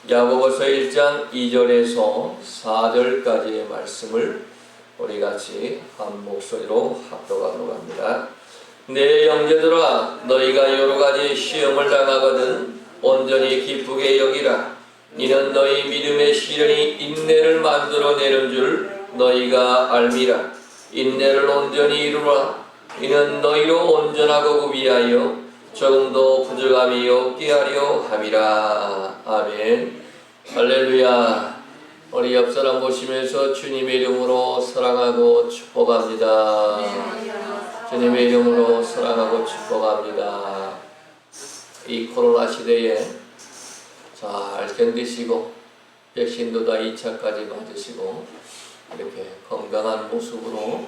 야고보서 1장 2절에서 4절까지의 말씀을 우리 같이 한 목소리로 합독하도록 합니다. 내 형제들아, 너희가 여러 가지 시험을 당하거든 온전히 기쁘게 여기라. 이는 너희 믿음의 시련이 인내를 만들어내는 줄 너희가 알미라. 인내를 온전히 이루라. 이는 너희로 온전하고 구비하여 조금도 부족함이 없게 하려 함이라. 아멘. 할렐루야. 우리 옆 사람 보시면서 주님의 이름으로 사랑하고 축복합니다. 주님의 이름으로 사랑하고 축복합니다. 이 코로나 시대에 잘 견디시고 백신도 다 2차까지 맞으시고 이렇게 건강한 모습으로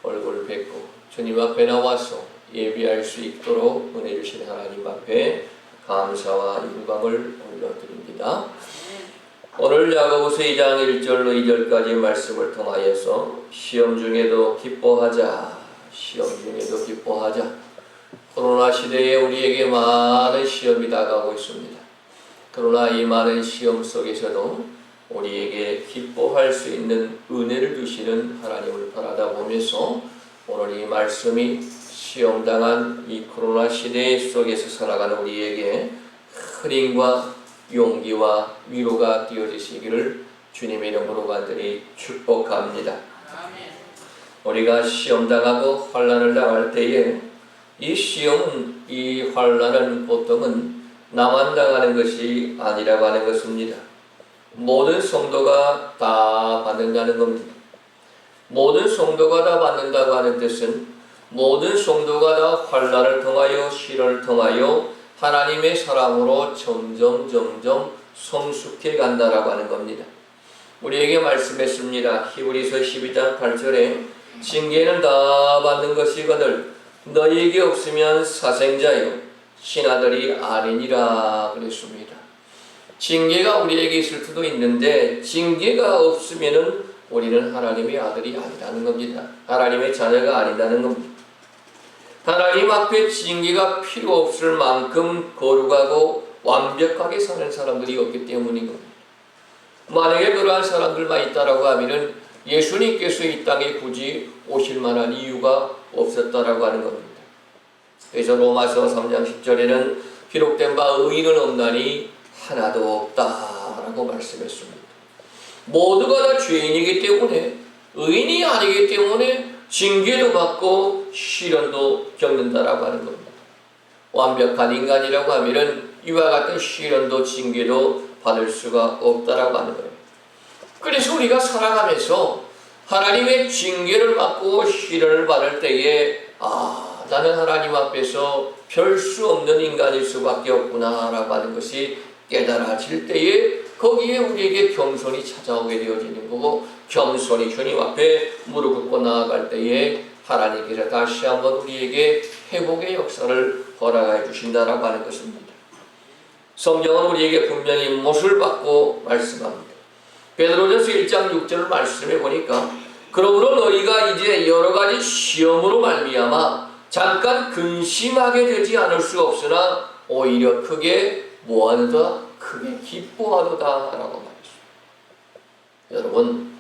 얼굴 뵙고 주님 앞에 나와서 예비할 수 있도록 은혜 주신 하나님 앞에 감사와 영광을 올려드립니다. 오늘 야고보서 2장 1절로 2절까지 말씀을 통하여서 시험 중에도 기뻐하자, 시험 중에도 기뻐하자. 코로나 시대에 우리에게 많은 시험이 다가오고 있습니다. 그러나 이 많은 시험 속에서도 우리에게 기뻐할 수 있는 은혜를 주시는 하나님을 바라다 보면서 오늘 이 말씀이 시험당한 이 코로나 시대 속에서 살아가는 우리에게 큰 힘과 용기와 위로가 되어지시기를 주님의 이름으로 간절히 축복합니다. 우리가 시험당하고 환난을 당할 때에 이 시험은, 이 환난은 보통은 나만 당하는 것이 아니라고 하는 것입니다. 모든 성도가 다 받는다는 겁니다. 모든 성도가 다 받는다고 하는 뜻은 모든 성도가 다 환난을 통하여 시련을 통하여 하나님의 사람으로 점점 성숙해 간다라고 하는 겁니다. 우리에게 말씀했습니다. 히브리서 12장 8절에 징계는 다 받는 것이거늘 너희에게 없으면 사생자요 신하들이 아니니라 그랬습니다. 징계가 우리에게 있을 수도 있는데 징계가 없으면은 우리는 하나님의 아들이 아니라는 겁니다. 하나님의 자녀가 아니라는 겁니다. 하나님 앞에 징계가 필요 없을 만큼 거룩하고 완벽하게 사는 사람들이 없기 때문인 겁니다. 만약에 그러한 사람들만 있다라고 하면은 예수님께서 이 땅에 굳이 오실 만한 이유가 없었다라고 하는 겁니다. 그래서 로마서 3장 10절에는 기록된 바 의인은 없나니 하나도 없다라고 말씀했습니다. 모두가 다 죄인이기 때문에 의인이 아니기 때문에 징계도 받고 시련도 겪는다라고 하는 겁니다. 완벽한 인간이라고 하면은 이와 같은 시련도 징계도 받을 수가 없다라고 하는 거예요. 그래서 우리가 살아가면서 하나님의 징계를 받고 시련을 받을 때에 나는 하나님 앞에서 별 수 없는 인간일 수밖에 없구나라고 하는 것이 깨달아질 때에 거기에 우리에게 겸손이 찾아오게 되어지는 거고 겸손히 주님 앞에 무릎 꿇고 나아갈 때에 하나님께서 다시 한번 우리에게 회복의 역사를 허락해 주신다라고 하는 것입니다. 성경은 우리에게 분명히 못을 받고 말씀합니다. 베드로전서 1장 6절 말씀해 보니까 그러므로 너희가 이제 여러 가지 시험으로 말미암아 잠깐 근심하게 되지 않을 수 없으나 오히려 크게 뭐하노다? 크게 기뻐하도다 라고 말했습니다. 여러분,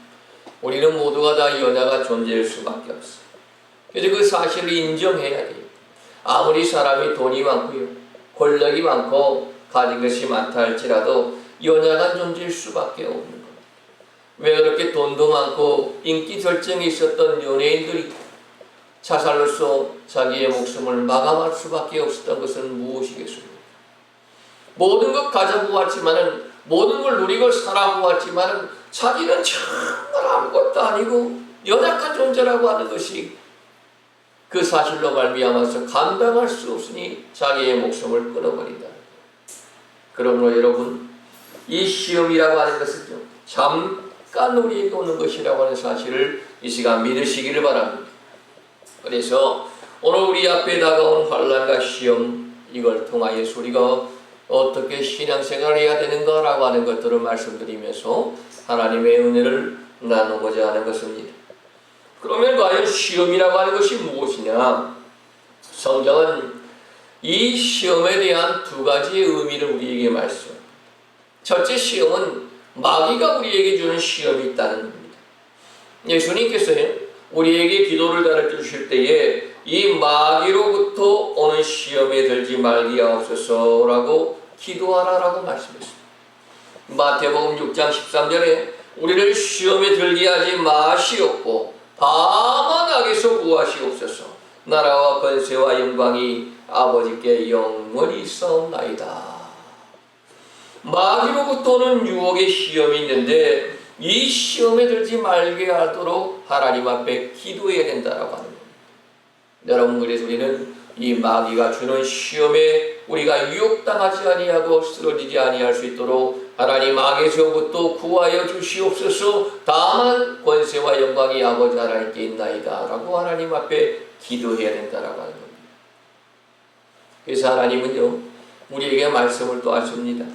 우리는 모두가 다 연약한 존재일 수밖에 없어요. 그래서 그 사실을 인정해야 돼요. 아무리 사람이 돈이 많고요, 권력이 많고 가진 것이 많다 할지라도 연약한 존재일 수밖에 없는 겁니다. 왜 그렇게 돈도 많고 인기 절정이 있었던 연예인들이 자살로서 자기의 목숨을 마감할 수밖에 없었던 것은 무엇이겠습니까? 모든 것 가져보았지만은 모든 걸 누리고 살아보았지만은 자기는 정말 아무것도 아니고 연약한 존재라고 하는 것이 그 사실로 말미암아서 감당할 수 없으니 자기의 목숨을 끊어버린다. 그러므로 여러분, 이 시험이라고 하는 것은요, 잠깐 우리에게 오는 것이라고 하는 사실을 이 시간 믿으시기를 바랍니다. 그래서 오늘 우리 앞에 다가온 환난과 시험, 이걸 통하여서 우리가 어떻게 신앙생활을 해야 되는가라고 하는 것들을 말씀드리면서 하나님의 은혜를 나누고자 하는 것입니다. 그러면 과연 시험이라고 하는 것이 무엇이냐? 성경은 이 시험에 대한 두 가지의 의미를 우리에게 말씀합니다. 첫째 시험은 마귀가 우리에게 주는 시험이 있다는 겁니다. 예수님께서요, 우리에게 기도를 가르쳐 주실 때에 이 마귀로부터 오는 시험에 들지 말게 하옵소서라고 기도하라라고 말씀했습니다. 마태복음 6장 13절에 우리를 시험에 들게 하지 마시옵고 다만 악에서 구하시옵소서. 나라와 권세와 영광이 아버지께 영원히 있사옵나이다. 마귀로부터 오는 유혹의 시험이 있는데 이 시험에 들지 말게 하도록 하나님 앞에 기도해야 된다라고 하는 겁니다. 여러분, 그래서 우리는 이 마귀가 주는 시험에 우리가 유혹당하지 아니하고 쓰러지지 아니할 수 있도록 하나님 악에서부터 구하여 주시옵소서. 다만 권세와 영광이 아버지 하나님께 있나이다 라고 하나님 앞에 기도해야 된다라고 하는 겁니다. 그래서 하나님은요, 우리에게 말씀을 또 하십니다.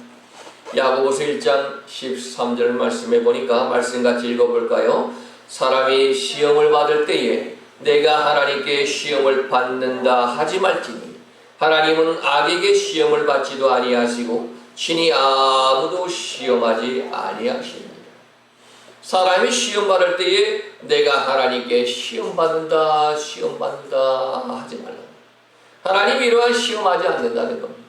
야고보서 1장 13절 말씀에 보니까 말씀같이 읽어볼까요? 사람이 시험을 받을 때에 내가 하나님께 시험을 받는다 하지 말지니 하나님은 악에게 시험을 받지도 아니하시고 친히 아무도 시험하지 아니하십니다. 사람이 시험 받을 때에 내가 하나님께 시험 받는다 하지 말라. 하나님이 이러한 시험하지 않는다는 겁니다.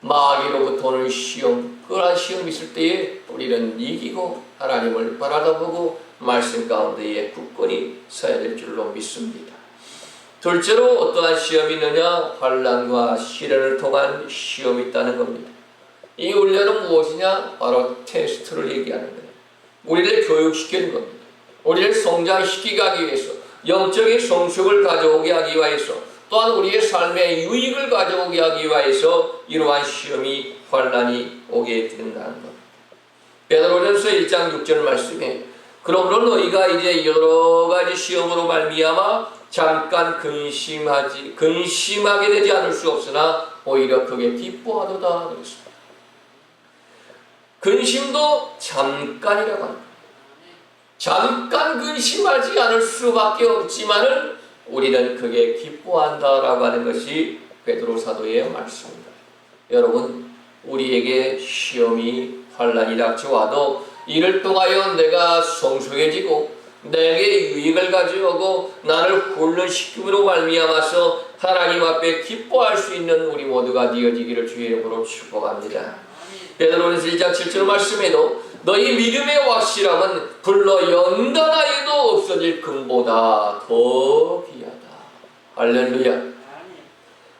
마귀로부터 오는 시험, 그러한 시험이 있을 때에 우리는 이기고 하나님을 바라다보고 말씀 가운데에 굳건히 서야 될 줄로 믿습니다. 둘째로 어떠한 시험이 있느냐? 환난과 시련을 통한 시험이 있다는 겁니다. 이 훈련은 무엇이냐? 바로 테스트를 얘기하는 거예요. 우리를 교육시키는 겁니다. 우리를 성장시키기 위해서, 영적인 성숙을 가져오게 하기 위해서, 또한 우리의 삶에 유익을 가져오게 하기 위해서 이러한 시험이, 환난이 오게 된다는 겁니다. 베드로전서 1장 6절 말씀에 그러므로 너희가 이제 여러 가지 시험으로 말미암아 잠깐 근심하게 되지 않을 수 없으나 오히려 크게 기뻐하도다 그랬습니다. 근심도 잠깐이라고 합니다. 잠깐 근심하지 않을 수밖에 없지만은 우리는 크게 기뻐한다라고 하는 것이 베드로 사도의 말씀입니다. 여러분, 우리에게 시험이, 환난이 닥쳐와도 이를 통하여 내가 성숙해지고 내게 유익을 가져오고 나를 훈련시킴으로 말미암아서 하나님 앞에 기뻐할 수 있는 우리 모두가 되어지기를 주의 이름으로 축복합니다. 베드로전서 1장 7절 말씀에도 너희 믿음의 확실함은 불러 연단하여도 없어질 금보다 더 귀하다. 할렐루야.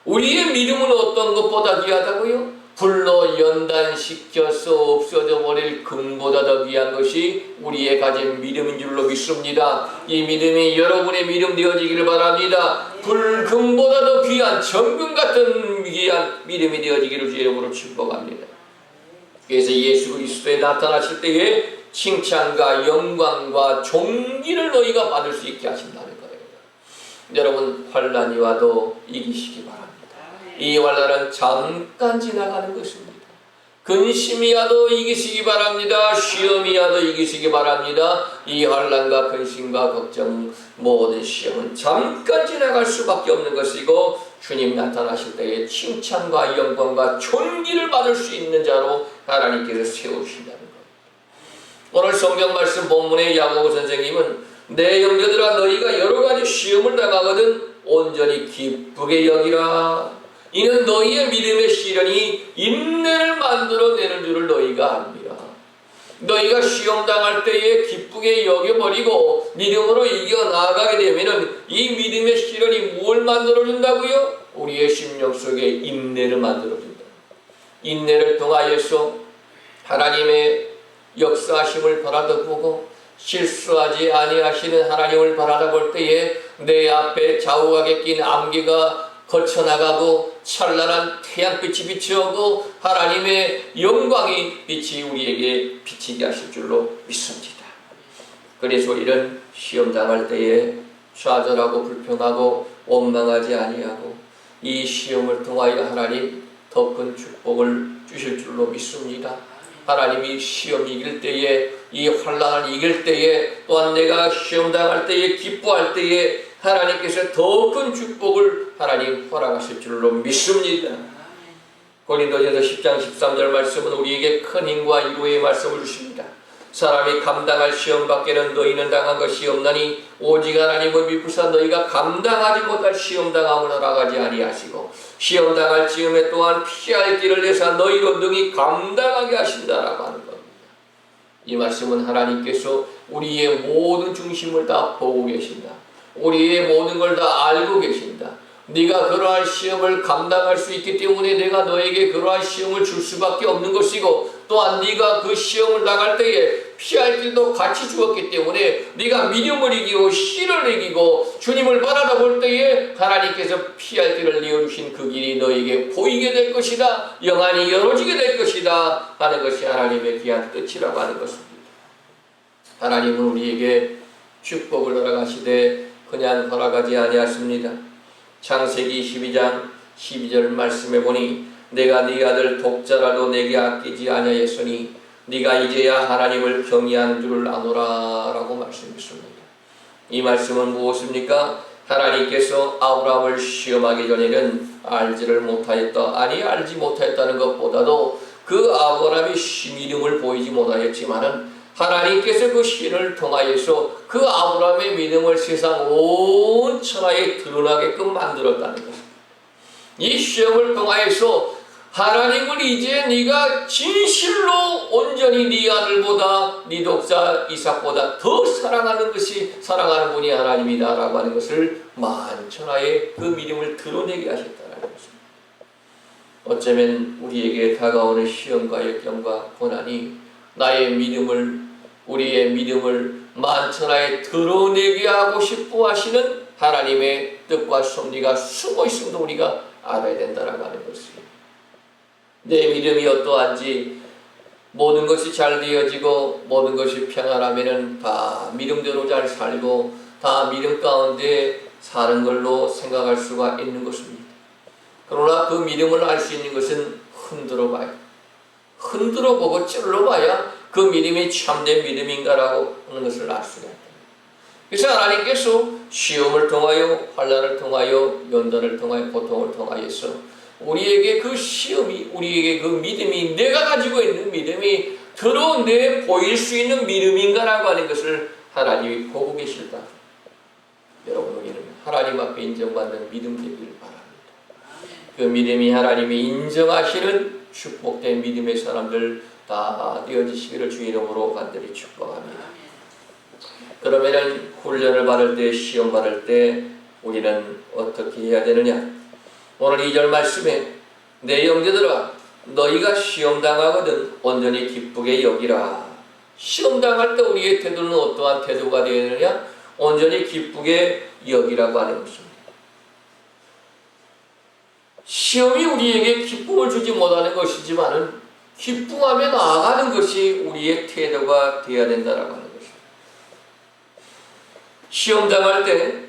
우리의 믿음은 어떤 것보다 귀하다고요? 불로 연단시켜서 없어져 버릴 금보다 더 귀한 것이 우리의 가진 믿음인 줄로 믿습니다. 이 믿음이 여러분의 믿음 되어지기를 바랍니다. 금보다 더 귀한 정금 같은 귀한 믿음이 되어지기를 주의 이름으로 축복합니다. 그래서 예수 그리스도에 나타나실 때에 칭찬과 영광과 존귀를 너희가 받을 수 있게 하신다는 거예요. 여러분, 환난이 와도 이기시기 바랍니다. 이 환난은 잠깐 지나가는 것입니다. 근심이 와도 이기시기 바랍니다. 시험이 와도 이기시기 바랍니다. 이 환난과 근심과 걱정, 모든 시험은 잠깐 지나갈 수밖에 없는 것이고 주님 나타나실 때에 칭찬과 영광과 존귀를 받을 수 있는 자로 하나님께서 세우신다는 것. 오늘 성경 말씀 본문의 야고보 선생님은 내 형제들아 너희가 여러 가지 시험을 당하거든 온전히 기쁘게 여기라. 이는 너희의 믿음의 시련이 인내를 만들어내는 줄을 너희가 압니다. 너희가 시험 당할 때에 기쁘게 여겨버리고 믿음으로 이겨나가게 되면 이 믿음의 시련이 뭘 만들어준다고요? 우리의 심령 속에 인내를 만들어준다. 인내를 통하여서 하나님의 역사하심을 바라다보고 실수하지 아니하시는 하나님을 바라다볼 때에 내 앞에 좌우하게 낀 안개가 거쳐나가고 찬란한 태양빛이 비추어오고 하나님의 영광이 빛이 우리에게 비치게 하실 줄로 믿습니다. 그래서 우리는 시험 당할 때에 좌절하고 불평하고 원망하지 아니하고 이 시험을 통하여 하나님 더 큰 축복을 주실 줄로 믿습니다. 하나님이 시험 이길 때에 이 환난을 이길 때에 또한 내가 시험 당할 때에 기뻐할 때에 하나님께서 더 큰 축복을 하나님 허락하실 줄로 믿습니다. 고린도전서 10장 13절 말씀은 우리에게 큰 힘과 위로의 말씀을 주십니다. 사람이 감당할 시험 밖에는 너희는 당한 것이 없나니 오직 하나님을 믿으사 너희가 감당하지 못할 시험 당함을 허락하지 아니하시고 시험 당할 즈음에 또한 피할 길을 내사 너희로 능히 감당하게 하신다라고 하는 겁니다. 이 말씀은 하나님께서 우리의 모든 중심을 다 보고 계신다. 우리의 모든 걸 다 알고 계신다. 네가 그러한 시험을 감당할 수 있기 때문에 내가 너에게 그러한 시험을 줄 수밖에 없는 것이고, 또한 네가 그 시험을 나갈 때에 피할 길도 같이 주었기 때문에 네가 믿음을 이기고 신을 이기고 주님을 바라다 볼 때에 하나님께서 피할 길을 내어주신 그 길이 너에게 보이게 될 것이다, 영안이 열어지게 될 것이다 하는 것이 하나님의 귀한 뜻이라고 하는 것입니다. 하나님은 우리에게 축복을 허락하시되 그냥 허락하지 아니하십니다. 창세기 12장 12절 말씀해 보니 내가 네 아들 독자라도 내게 아끼지 아니하였으니 네가 이제야 하나님을 경외하는 줄을 아노라 라고 말씀했습니다. 이 말씀은 무엇입니까? 하나님께서 아브라함을 시험하기 전에는 알지를 못하였다. 아니 알지 못하였다는 것보다도 그 아브라함이 믿음을 보이지 못하였지만은 하나님께서 그 신을 통하여서 그 아브라함의 믿음을 세상 온 천하에 드러나게끔 만들었다는 것입니다. 이 시험을 통하여서 하나님을 이제 네가 진실로 온전히 네 아들보다 네 독자 이삭보다 더 사랑하는 사랑하는 분이 하나님이다라고 하는 것을 만천하에 그 믿음을 드러내게 하셨다는 것입니다. 어쩌면 우리에게 다가오는 시험과 역경과 고난이 우리의 믿음을 만천하에 드러내게 하고 싶어 하시는 하나님의 뜻과 섭리가 숨어 있음도 우리가 알아야 된다라고 하는 것입니다. 내 믿음이 어떠한지 모든 것이 잘 되어지고 모든 것이 평안하면은 다 믿음대로 잘 살고 다 믿음 가운데 사는 걸로 생각할 수가 있는 것입니다. 그러나 그 믿음을 알 수 있는 것은 흔들어 봐야, 흔들어 보고 찔러 봐야 그 믿음이 참된 믿음인가라고 하는 것을 알 수가 있다. 그래서 하나님께서 시험을 통하여 환난을 통하여 연단을 통하여 고통을 통하여서 우리에게 그 시험이, 우리에게 그 믿음이 내가 가지고 있는 믿음이 드러내 보일 수 있는 믿음인가라고 하는 것을 하나님이 보고 계실다. 여러분, 우리는 하나님 앞에 인정받는 믿음 되기를 바랍니다. 그 믿음이 하나님이 인정하시는 축복된 믿음의 사람들 다 되어지시기를 주 이름으로 간절히 축복합니다. 그러면은 훈련을 받을 때, 시험 받을 때 우리는 어떻게 해야 되느냐? 오늘 2절 말씀에 내 형제들아 너희가 시험당하거든 온전히 기쁘게 여기라. 시험당할 때 우리의 태도는 어떠한 태도가 되느냐? 온전히 기쁘게 여기라고 하는 것입니다. 시험이 우리에게 기쁨을 주지 못하는 것이지만은 기쁨하며 나아가는 것이 우리의 태도가 되어야 된다라고 하는 것입니다. 시험당할 때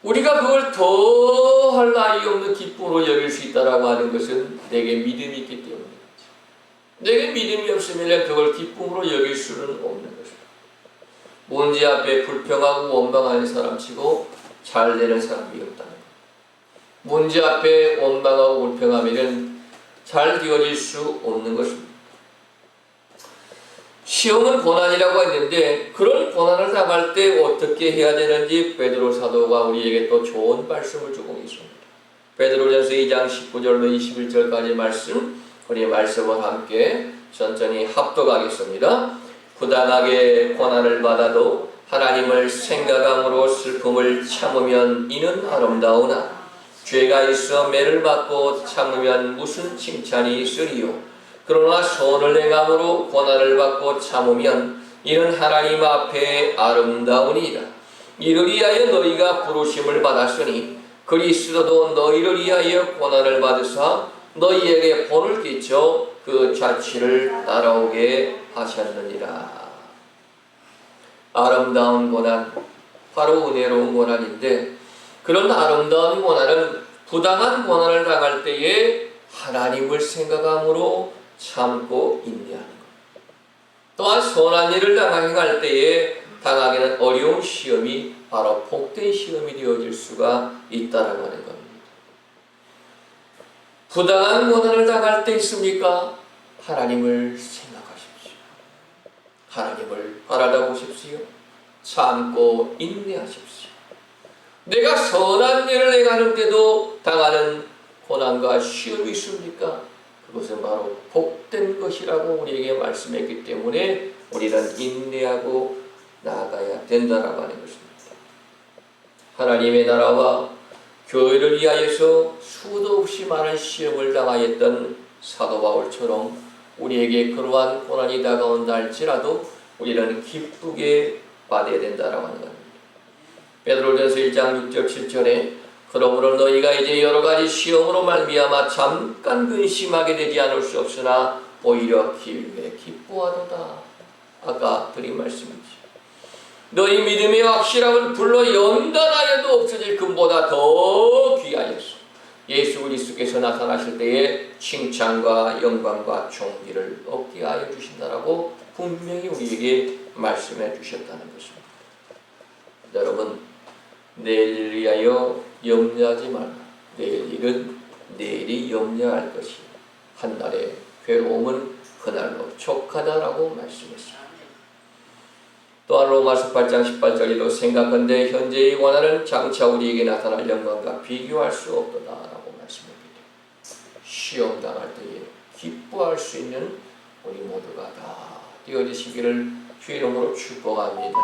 우리가 그걸 더할 나위 없는 기쁨으로 여길 수 있다라고 하는 것은 내게 믿음이 있기 때문이죠. 내게 믿음이 없으면 그걸 기쁨으로 여길 수는 없는 것입니다. 문제 앞에 불평하고 원망하는 사람치고 잘 되는 사람이 없다는 것. 문제 앞에 원망하고 불평하면 잘 되어질 수 없는 것입니다. 시험은 고난이라고 했는데 그런 고난을 당할 때 어떻게 해야 되는지 베드로 사도가 우리에게 또 좋은 말씀을 주고 있습니다. 베드로전서 2장 19절로 21절까지 말씀, 우리 말씀을 함께 천천히 합독하겠습니다. 부당하게 고난을 받아도 하나님을 생각함으로 슬픔을 참으면 이는 아름다우나 죄가 있어 매를 받고 참으면 무슨 칭찬이 있으리요. 그러나 선을 행함으로 고난을 받고 참으면 이는 하나님 앞에 아름다우니이다. 이를 위하여 너희가 부르심을 받았으니 그리스도도 너희를 위하여 고난을 받으사 너희에게 본을 끼쳐 그 자취를 따라오게 하셨느니라. 아름다운 고난, 바로 은혜로운 고난인데 그런 아름다운 고난은 부당한 고난을 당할 때에 하나님을 생각함으로 참고 인내하는 것. 또한 선한 일을 행할 때에 당하기는 어려운 시험이 바로 복된 시험이 되어질 수가 있다라고 하는 겁니다. 부당한 고난을 당할 때 있습니까? 하나님을 생각하십시오. 하나님을 바라다 보십시오. 참고 인내하십시오. 내가 선한 일을 행하는데도 당하는 고난과 시험이 있습니까? 그것은 바로 복된 것이라고 우리에게 말씀했기 때문에 우리는 인내하고 나아가야 된다라고 하는 것입니다. 하나님의 나라와 교회를 위하여서 수도 없이 많은 시험을 당하였던 사도 바울처럼 우리에게 그러한 고난이 다가온다 할지라도 우리는 기쁘게 받아야 된다라고 하는 겁니다. 베드로전서 1장 6절 7절에 그러므로 너희가 이제 여러 가지 시험으로 말미암아 잠깐 근심하게 되지 않을 수 없으나 오히려 기쁘게 기뻐하도다. 아까 드린 말씀이지. 너희 믿음의 확실함은 불로 연단하여도 없어질 금보다 더 귀하여서 예수 그리스도께서 나타나실 때에 칭찬과 영광과 존귀를 얻게 하여 주신다라고 분명히 우리에게 말씀해 주셨다는 것입니다. 여러분, 내일을 위하여 염려하지 말라. 내일 일은 내일이 염려할 것이요 한날의 괴로움은 그날로 족하다라고 말씀했습니다. 또한 로마서 8장 18절에도 생각한데 현재의 원한은 장차 우리에게 나타날 영광과 비교할 수 없도다라고 말씀합니다. 시험 당할 때에 기뻐할 수 있는 우리 모두가 다 되어지시기를 주의 이름으로 축복합니다.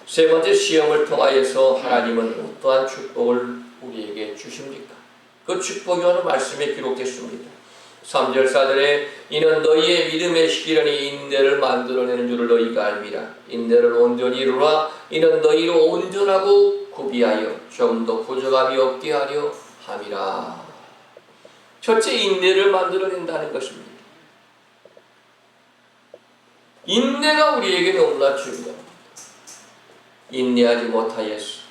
세 번째, 시험을 통하여서 하나님은 어떠한 축복을 우리에게 주십니까? 그 축복이 오늘 말씀에 기록됐습니다. 3절 4절에 이는 너희의 믿음의 시련이 인내를 만들어내는 줄을 너희가 알미라. 인내를 온전히 이루라. 이는 너희로 온전하고 구비하여 좀 더 부족함이 없게 하려 함이라. 첫째, 인내를 만들어낸다는 것입니다. 인내가 우리에게 너무나 중요합니다. 인내하지 못하였어.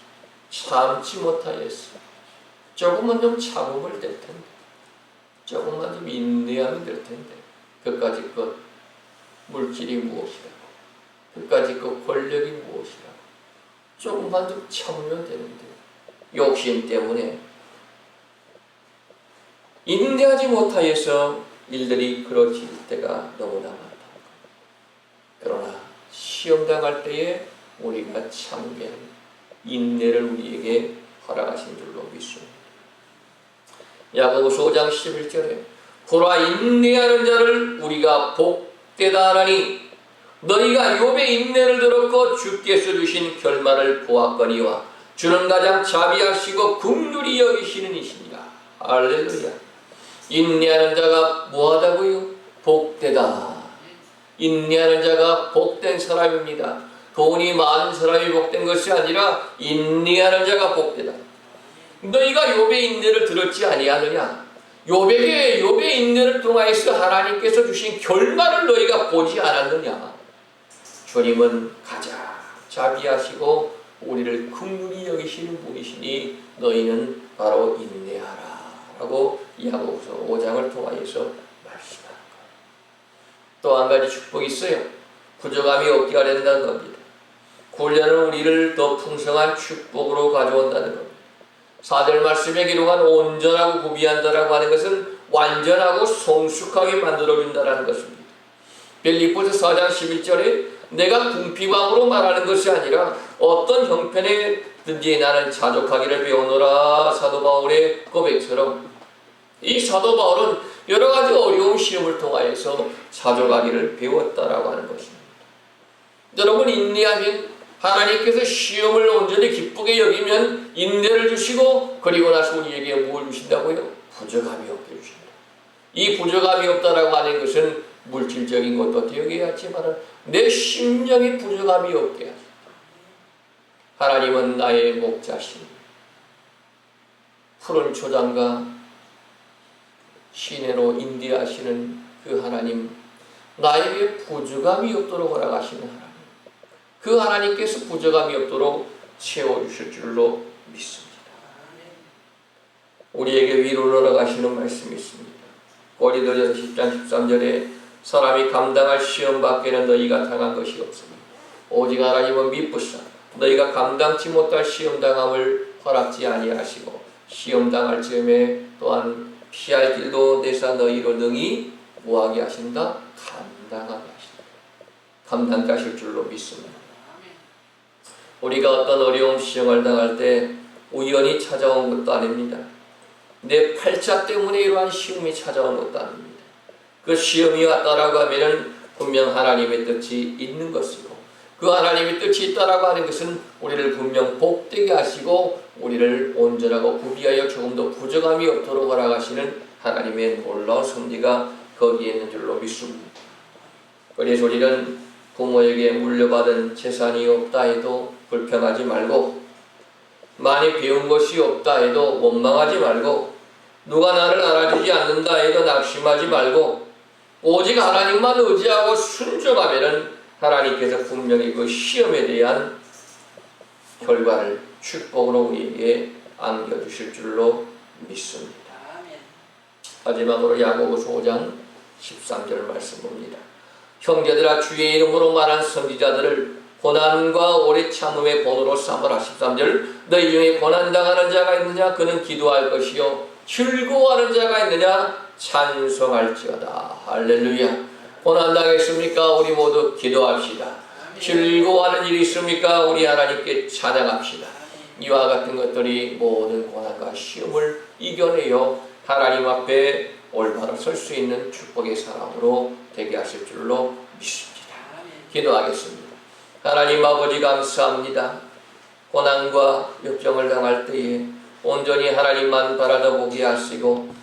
참지 못하였어. 조금만 좀 참으면 될 텐데. 조금만 좀 인내하면 될 텐데. 그까짓 것 물질이 무엇이라고. 그까짓 것 권력이 무엇이라고. 조금만 좀 참으면 되는데. 욕심 때문에 인내하지 못하여서 일들이 그러질 때가 너무나 많다. 그러나 시험당할 때에 우리가 참게 하는 인내를 우리에게 허락하신 줄로 믿습니다. 야고보서 5장 11절에 보라 인내하는 자를 우리가 복되다 하나니 너희가 욥의 인내를 들었고 주께서 주신 결말을 보았거니와 주는 가장 자비하시고 긍휼히 여기시는 이시니라. 할렐루야. 인내하는 자가 뭐하다고요? 복되다. 인내하는 자가 복된 사람입니다. 돈이 많은 사람이 복된 것이 아니라 인내하는 자가 복되다. 너희가 욥의 인내를 들었지 아니하느냐? 욥의 인내를 통하여서 하나님께서 주신 결말을 너희가 보지 않았느냐? 주님은 가장 자비하시고 우리를 긍휼히 여기시는 분이시니 너희는 바로 인내하라 라고 야고보서 5장을 통하여서 말씀하는 거예요. 또 한 가지 축복이 있어요. 부족함이 없게 하려는 겁니다. 훈련은 우리를 더 풍성한 축복으로 가져온다는 겁니다. 4절 말씀에 기록한 온전하고 구비한다라고 하는 것은 완전하고 성숙하게 만들어준다는 것입니다. 빌립보서 4장 11절에 내가 궁핍함으로 말하는 것이 아니라 어떤 형편에든지 나는 자족하기를 배우노라 사도 바울의 고백처럼 이 사도 바울은 여러 가지 어려운 시험을 통하여서 자족하기를 배웠다라고 하는 것입니다. 여러분, 인내하면 하나님께서 시험을 온전히 기쁘게 여기면 인내를 주시고 그리고 나서 우리에게 뭘 주신다고요? 부족함이 없게 주신다. 이 부족함이 없다라고 하는 것은 물질적인 것도 되게 하지만 내 심령의 부족함이 없게 하신다. 하나님은 나의 목자시니 푸른 초장과 시내로 인도하시는 그 하나님, 나에게 부족함이 없도록 허락하시는 하나님, 그 하나님께서 부족함이 없도록 채워주실 줄로 믿습니다. 우리에게 위로를 허락하시는 말씀이 있습니다. 고린도전서 10장 13절에 사람이 감당할 시험 밖에는 너희가 당한 것이 없으니 오직 하나님은 미쁘사 너희가 감당치 못할 시험 당함을 허락지 아니하시고 시험 당할 즈음에 또한 피할 길도 내사 너희로 능히 뭐하게 하신다? 감당하게 하신다. 감당케 하실 줄로 믿습니다. 우리가 어떤 어려움 시험을 당할 때 우연히 찾아온 것도 아닙니다. 내 팔자 때문에 이러한 시험이 찾아온 것도 아닙니다. 그 시험이 왔다라고 하면은 분명 하나님의 뜻이 있는 것이고, 그 하나님의 뜻이 있다라고 하는 것은 우리를 분명 복되게 하시고 우리를 온전하고 구비하여 조금 더 부족함이 없도록 허락하시는 하나님의 놀라운 섭리가 거기에 있는 줄로 믿습니다. 그래서 우리는 부모에게 물려받은 재산이 없다 해도 불평하지 말고, 많이 배운 것이 없다 해도 원망하지 말고, 누가 나를 알아주지 않는다 해도 낙심하지 말고, 오직 하나님만 의지하고 순종하면은 하나님께서 분명히 그 시험에 대한 결과를 축복으로 우리에게 안겨주실 줄로 믿습니다. 마지막으로 야고보서 5장 13절 말씀 봅니다. 형제들아, 주의 이름으로 말한 선지자들을 고난과 오래 참음의 본으로 삼으라. 13절, 너희 중에 고난당하는 자가 있느냐? 그는 기도할 것이요 즐거워하는 자가 있느냐? 찬송할지어다. 할렐루야. 고난당했습니까? 우리 모두 기도합시다. 즐거워하는 일이 있습니까? 우리 하나님께 찬양합시다. 이와 같은 것들이 모든 고난과 시험을 이겨내어 하나님 앞에 올바로 설 수 있는 축복의 사람으로 되게 하실 줄로 믿습니다. 기도하겠습니다. 하나님 아버지, 감사합니다. 고난과 역경을 당할 때에 온전히 하나님만 바라보게 하시고